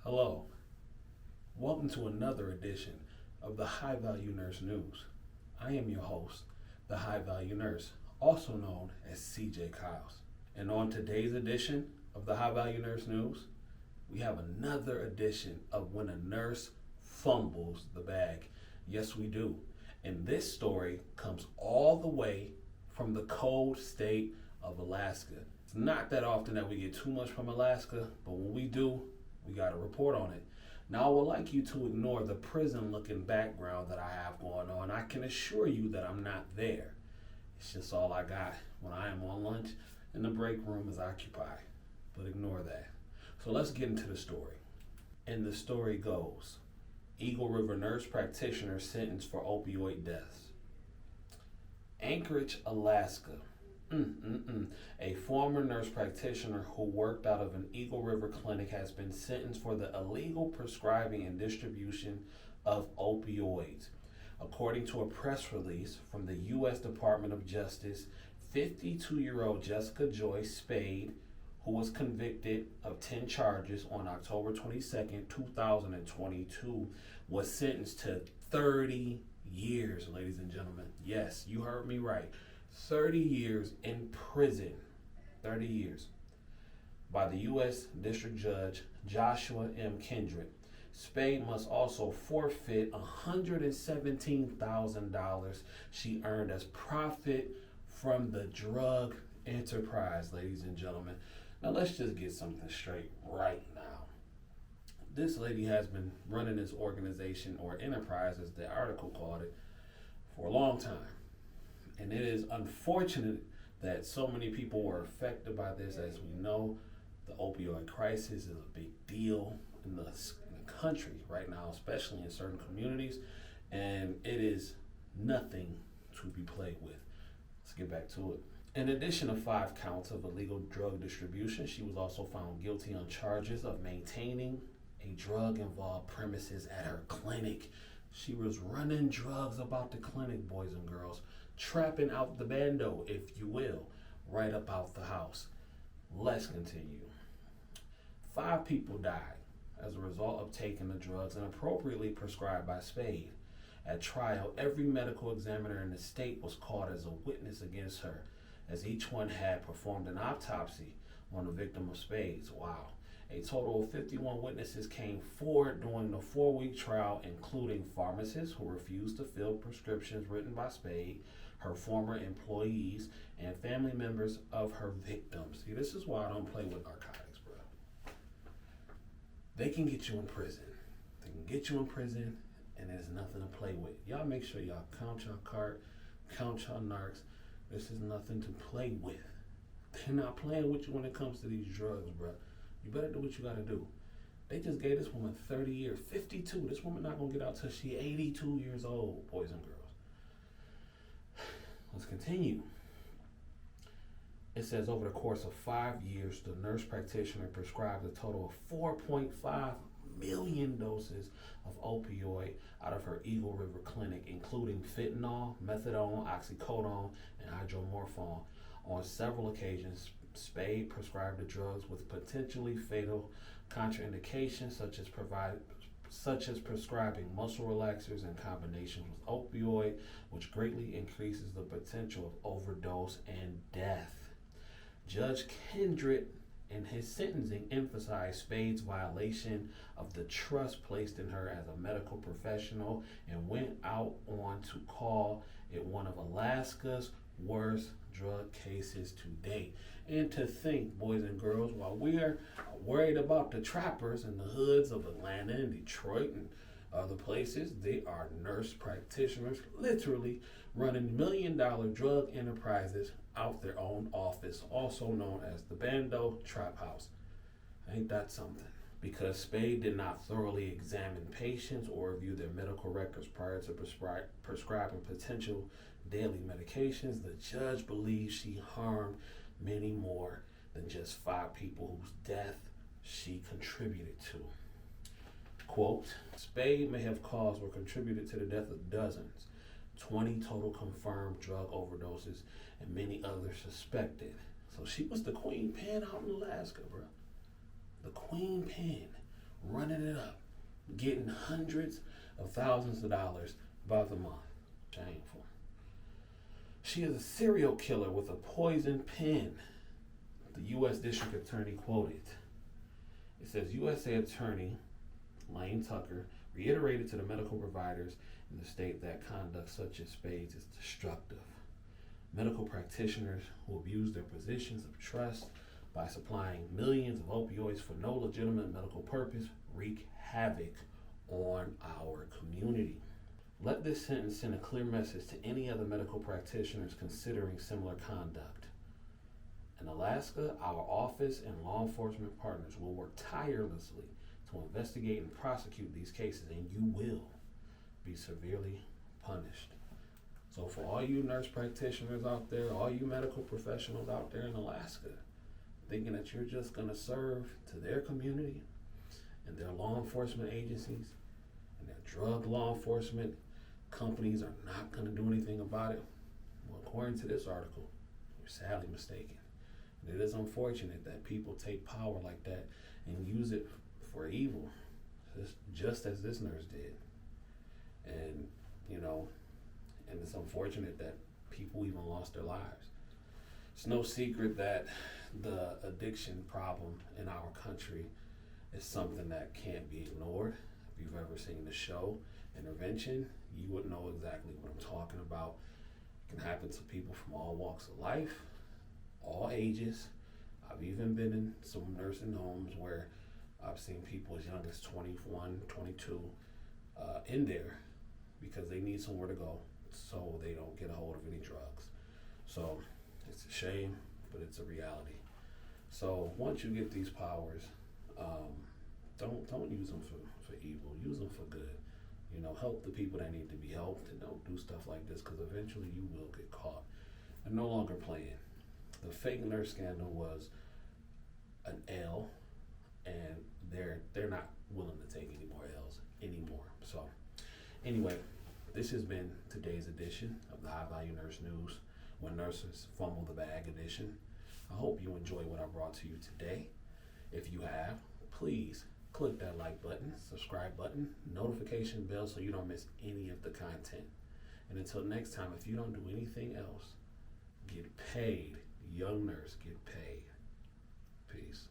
Hello, welcome to another edition of the High Value Nurse News. I am your host, the High Value Nurse, also known as CJ Kyles. And on today's edition of the High Value Nurse News, we have another edition of when a nurse fumbles the bag. Yes, we do. And this story comes all the way from the cold state of Alaska. It's not that often that we get too much from Alaska, but when we do, we got to report on it. Now, I would like you to ignore the prison looking background that I have going on. I can assure you that I'm not there. It's just all I got when I am on lunch and the break room is occupied. But ignore that. So let's get into the story. And the story goes, Eagle River nurse practitioner sentenced for opioid deaths. Anchorage, Alaska. A former nurse practitioner who worked out of an Eagle River clinic has been sentenced for the illegal prescribing and distribution of opioids. According to a press release from the U.S. Department of Justice, 52-year-old Jessica Joy Spade, who was convicted of 10 charges on October 22nd, 2022, was sentenced to 30 years, ladies and gentlemen. Yes, you heard me right. 30 years in prison, 30 years, by the U.S. District Judge Joshua M. Kendrick. Spade must also forfeit $117,000 she earned as profit from the drug enterprise, ladies and gentlemen. Now let's just get something straight right now. This lady has been running this organization, or enterprise as the article called it, for a long time. And it is unfortunate that so many people were affected by this. As we know, the opioid crisis is a big deal in the country right now, especially in certain communities, and it is nothing to be played with. Let's get back to it. In addition to 5 counts of illegal drug distribution, she was also found guilty on charges of maintaining a drug-involved premises at her clinic. She was running drugs about the clinic, boys and girls, trapping out the bando, if you will, right up out the house. Let's continue. 5 people died as a result of taking the drugs inappropriately prescribed by Spade. At trial, every medical examiner in the state was called as a witness against her, as each one had performed an autopsy on the victim of Spade's. Wow. A total of 51 witnesses came forward during the 4-week trial, including pharmacists who refused to fill prescriptions written by Spade, her former employees, and family members of her victims. See, this is why I don't play with narcotics, bro. They can get you in prison. They can get you in prison, and there's nothing to play with. Y'all make sure y'all count your cart, count your narcs. This is nothing to play with. They're not playing with you when it comes to these drugs, bro. You better do what you gotta do. They just gave this woman 30 years, 52. This woman not gonna get out till she 82 years old, boys and girls. Let's continue. It says over the course of 5 years, the nurse practitioner prescribed a total of 4.5 million doses of opioid out of her Eagle River clinic, including fentanyl, methadone, oxycodone, and hydromorphone. On several occasions, Spade prescribed the drugs with potentially fatal contraindications, such as prescribing muscle relaxers in combination with opioid, which greatly increases the potential of overdose and death. Judge Kendrick, in his sentencing, emphasized Spade's violation of the trust placed in her as a medical professional and went out on to call it one of Alaska's worst drug cases to date. And to think, boys and girls, while we're worried about the trappers in the hoods of Atlanta and Detroit and other places, they are nurse practitioners literally running $1 million drug enterprises out their own office, also known as the Bando Trap House. Ain't that something? Because Spade did not thoroughly examine patients or review their medical records prior to prescribing potential daily medications, the judge believes she harmed many more than just 5 people whose death she contributed to. Quote, Spade may have caused or contributed to the death of dozens, 20 total confirmed drug overdoses, and many others suspected. So she was the queen pen out in Alaska, bro. The queen pen. running it up, getting hundreds of thousands of dollars by the month. Shameful. She is a serial killer with a poison pen, the U.S. District Attorney quoted. It says USA Attorney Lane Tucker reiterated to the medical providers in the state that conduct such as spades is destructive. Medical practitioners who abuse their positions of trust by supplying millions of opioids for no legitimate medical purpose wreak havoc on our community. Let this sentence send a clear message to any other medical practitioners considering similar conduct. In Alaska, our office and law enforcement partners will work tirelessly to investigate and prosecute these cases, and you will be severely punished. So for all you nurse practitioners out there, all you medical professionals out there in Alaska, thinking that you're just going to serve to their community and their law enforcement agencies and their drug law enforcement companies are not going to do anything about it, well, according to this article, you're sadly mistaken. And it is unfortunate that people take power like that and use it for evil, just as this nurse did. And, and it's unfortunate that people even lost their lives. It's no secret that the addiction problem in our country is something that can't be ignored. If you've ever seen the show Intervention, you would know exactly what I'm talking about. It can happen to people from all walks of life, all ages. I've even been in some nursing homes where I've seen people as young as 21, 22 in there because they need somewhere to go so they don't get a hold of any drugs. So it's a shame, but it's a reality. So once you get these powers, don't use them for evil. Use them for good. Help the people that need to be helped, and don't do stuff like this because eventually you will get caught. I'm no longer playing. The fake nurse scandal was an L, and they're not willing to take any more L's anymore. So anyway, this has been today's edition of the High Value Nurse News, when nurses fumble the bag edition. I hope you enjoy what I brought to you today. If you have, please click that like button, subscribe button, notification bell so you don't miss any of the content. And until next time, if you don't do anything else, get paid. Young nurse, get paid. Peace.